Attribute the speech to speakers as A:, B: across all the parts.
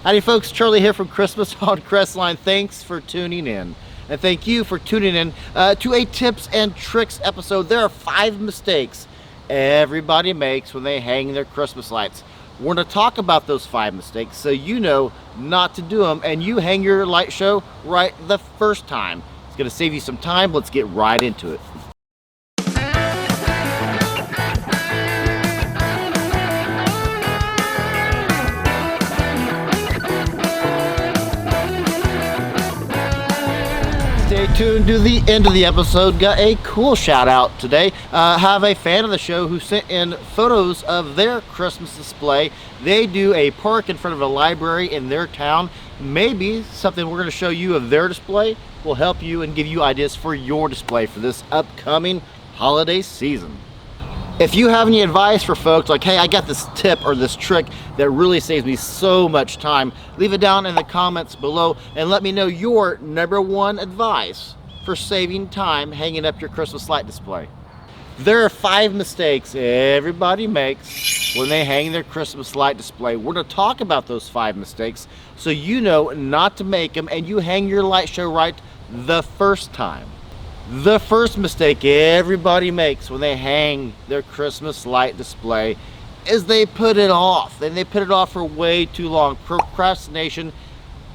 A: Howdy folks, Charlie here from Christmas on Crestline. Thanks for tuning in. And thank you for tuning in to a tips and tricks episode. There are 5 mistakes everybody makes when they hang their Christmas lights. We're going to talk about those 5 mistakes so you know not to do them and you hang your light show right the first time. It's going to save you some time. Let's get right into it. Stay tuned to the end of the episode. Got a cool shout out today. Have a fan of the show who sent in photos of their Christmas display. They do a park in front of a library in their town. Maybe something we're going to show you of their display will help you and give you ideas for your display for this upcoming holiday season. If you have any advice for folks like, hey, I got this tip or this trick that really saves me so much time, leave it down in the comments below and let me know your #1 advice for saving time hanging up your Christmas light display. There are 5 mistakes everybody makes when they hang their Christmas light display. We're going to talk about those 5 mistakes so you know not to make them and you hang your light show right the first time. The first mistake everybody makes when they hang their Christmas light display is they put it off, and they put it off for way too long. Procrastination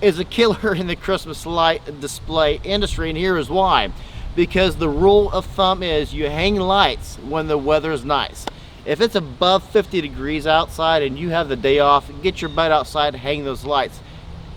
A: is a killer in the Christmas light display industry, and here is why. Because the rule of thumb is you hang lights when the weather is nice. If it's above 50 degrees outside and you have the day off, get your butt outside, hang those lights.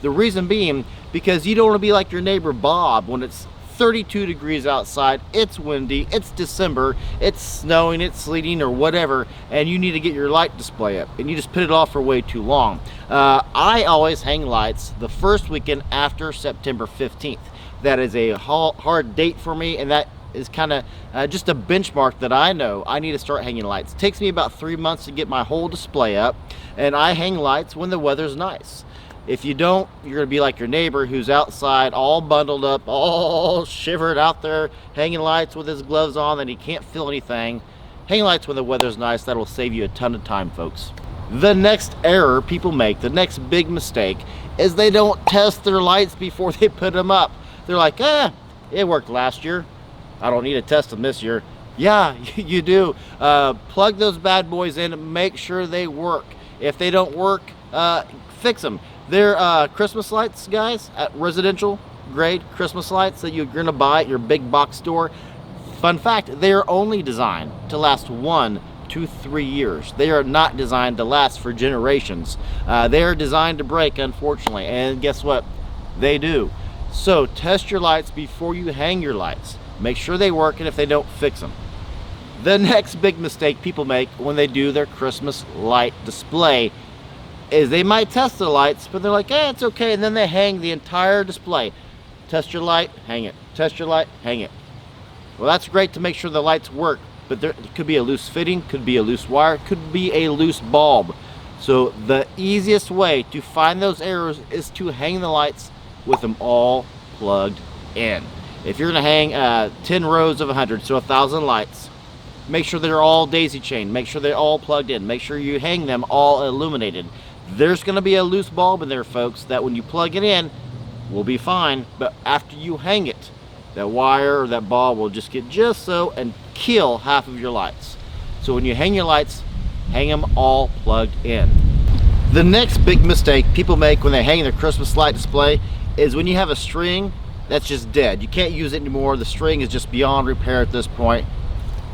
A: The reason being, because you don't want to be like your neighbor Bob when it's 32 degrees outside, it's windy, it's December, it's snowing, it's sleeting or whatever, and you need to get your light display up and you just put it off for way too long. I always hang lights the first weekend after September 15th. That is a hard date for me, and that is kind of just a benchmark that I know I need to start hanging lights. It takes me about 3 months to get my whole display up, and I hang lights when the weather's nice. If you don't, you're gonna be like your neighbor who's outside all bundled up, all shivered out there, hanging lights with his gloves on and he can't feel anything. Hang lights when the weather's nice. That'll save you a ton of time, folks. The next error people make, the next big mistake, is they don't test their lights before they put them up. They're like, it worked last year. I don't need to test them this year. Yeah, you do. Plug those bad boys in and make sure they work. If they don't work, fix them. They're Christmas lights, guys, at residential grade Christmas lights that you're gonna buy at your big box store. Fun fact, they are only designed to last 1 to 3 years. They are not designed to last for generations. They are designed to break, unfortunately, and guess what? They do. So test your lights before you hang your lights. Make sure they work, and if they don't, fix them. The next big mistake people make when they do their Christmas light display is they might test the lights, but they're like, it's okay, and then they hang the entire display. Test your light, hang it. Test your light, hang it. Well, that's great to make sure the lights work, but there could be a loose fitting, could be a loose wire, could be a loose bulb. So the easiest way to find those errors is to hang the lights with them all plugged in. If you're gonna hang 10 rows of 100, so 1,000 lights, make sure they're all daisy chained, make sure they're all plugged in, make sure you hang them all illuminated. There's going to be a loose bulb in there, folks, that when you plug it in will be fine, but after you hang it, that wire or that bulb will just get just so and kill half of your lights. So when you hang your lights, hang them all plugged in. The next big mistake people make when they hang their Christmas light display is when you have a string that's just dead. You can't use it anymore. The string is just beyond repair at this point.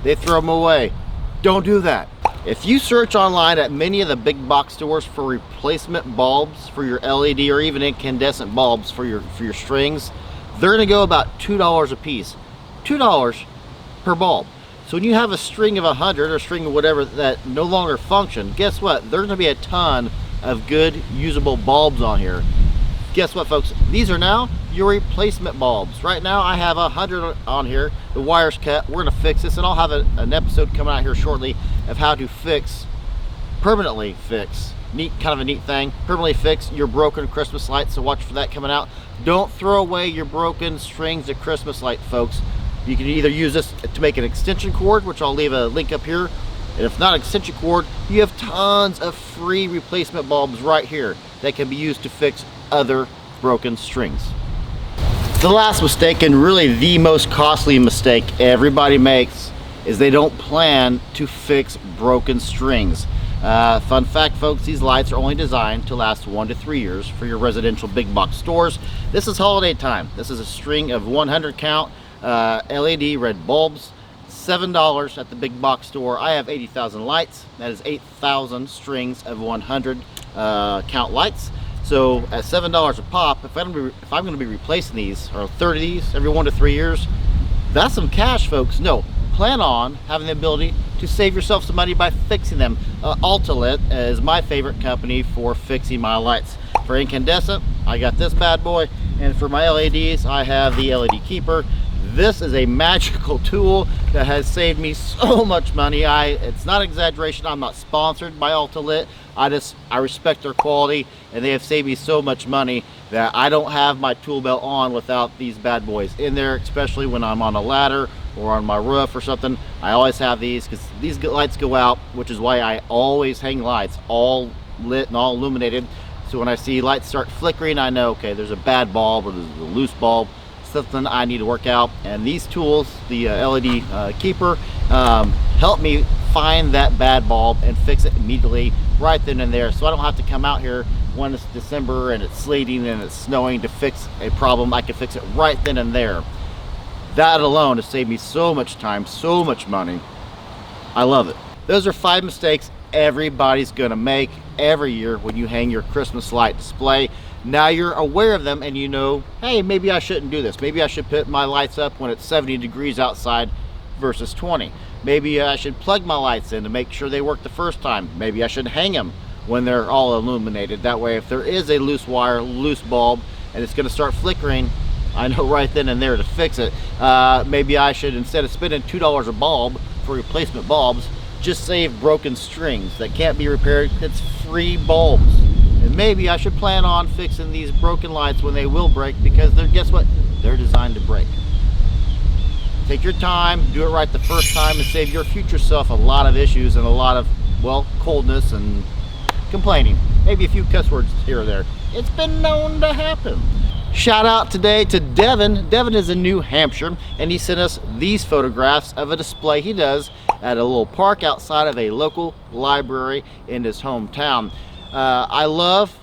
A: They throw them away. Don't do that. If you search online at many of the big box stores for replacement bulbs for your LED or even incandescent bulbs for your strings, they're gonna go about $2 a piece. $2 per bulb. So when you have a string of 100 or a string of whatever that no longer function, guess what? There's gonna be a ton of good usable bulbs on here. Guess what, folks? These are now your replacement bulbs. Right now I have 100 on here. The wire's cut. We're gonna fix this, and I'll have an episode coming out here shortly of how to permanently fix, kind of a neat thing, permanently fix your broken Christmas lights. So watch for that coming out. Don't throw away your broken strings of Christmas light, folks. You can either use this to make an extension cord, which I'll leave a link up here, And if not extension cord, you have tons of free replacement bulbs right here that can be used to fix other broken strings. The last mistake, and really the most costly mistake everybody makes, is they don't plan to fix broken strings. Fun fact, folks, these lights are only designed to last 1 to 3 years for your residential big box stores. This is holiday time. This is a string of 100 count LED red bulbs, $7 at the big box store. I have 80,000 lights. That is 8,000 strings of 100 count lights. So at $7 a pop, if I'm going to be replacing these, or 30 of these every 1 to 3 years, that's some cash, folks. No, plan on having the ability to save yourself some money by fixing them. Ultilit is my favorite company for fixing my lights. For incandescent, I got this bad boy, and for my LEDs, I have the LED Keeper. This is a magical tool that has saved me so much money. It's not exaggeration. I'm not sponsored by Ultilit. I respect their quality, and they have saved me so much money that I don't have my tool belt on without these bad boys in there, especially when I'm on a ladder or on my roof or something. I always have these because these lights go out, which is why I always hang lights all lit and all illuminated. So when I see lights start flickering, I know, okay, there's a bad bulb or there's a loose bulb, something I need to work out. And these tools, the LED Keeper, help me find that bad bulb and fix it immediately right then and there, so I don't have to come out here when it's December and it's sleeting and it's snowing to fix a problem. I can fix it right then and there. That alone has saved me so much time, so much money. I love it. Those are 5 mistakes everybody's gonna make every year when you hang your Christmas light display. Now you're aware of them and you know, hey, maybe I shouldn't do this. Maybe I should put my lights up when it's 70 degrees outside versus 20. Maybe I should plug my lights in to make sure they work the first time. Maybe I should hang them when they're all illuminated. That way, if there is a loose wire, loose bulb, and it's gonna start flickering, I know right then and there to fix it. Maybe I should, instead of spending $2 a bulb for replacement bulbs, just save broken strings that can't be repaired. It's free bulbs. And maybe I should plan on fixing these broken lights when they will break, because guess what? They're designed to break. Take your time, do it right the first time, and save your future self a lot of issues and a lot of, well, coldness and complaining. Maybe a few cuss words here or there. It's been known to happen. Shout out today to Devin. Devin is in New Hampshire, and he sent us these photographs of a display he does at a little park outside of a local library in his hometown. I love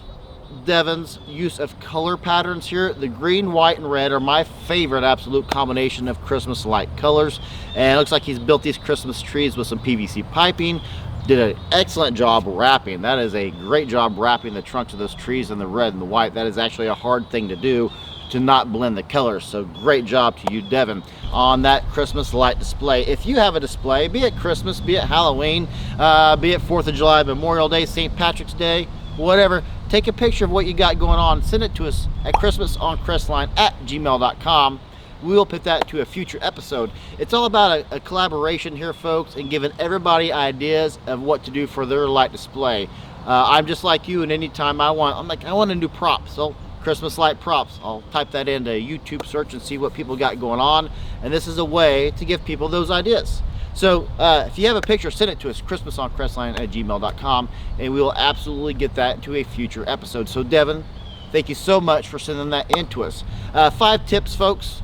A: Devin's use of color patterns here. The green, white, and red are my favorite absolute combination of Christmas light colors. And it looks like he's built these Christmas trees with some PVC piping. Did an excellent job wrapping. That is a great job wrapping the trunks of those trees in the red and the white. That is actually a hard thing to do, to not blend the colors. So great job to you, Devin, on that Christmas light display. If you have a display, be it Christmas, be it Halloween, be it 4th of July, Memorial Day, St. Patrick's Day, whatever, take a picture of what you got going on, send it to us at christmasoncrestline@gmail.com. We will put that to a future episode. It's all about a collaboration here, folks, and giving everybody ideas of what to do for their light display. I'm just like you, and anytime I want a new prop. So Christmas light props, I'll type that into a YouTube search and see what people got going on. And this is a way to give people those ideas. So if you have a picture, send it to us, christmasoncrestline@gmail.com, and we will absolutely get that into a future episode. So Devin, thank you so much for sending that in to us. 5 tips, folks.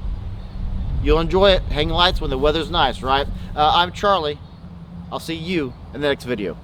A: You'll enjoy it. Hang lights when the weather's nice, right? I'm Charlie. I'll see you in the next video.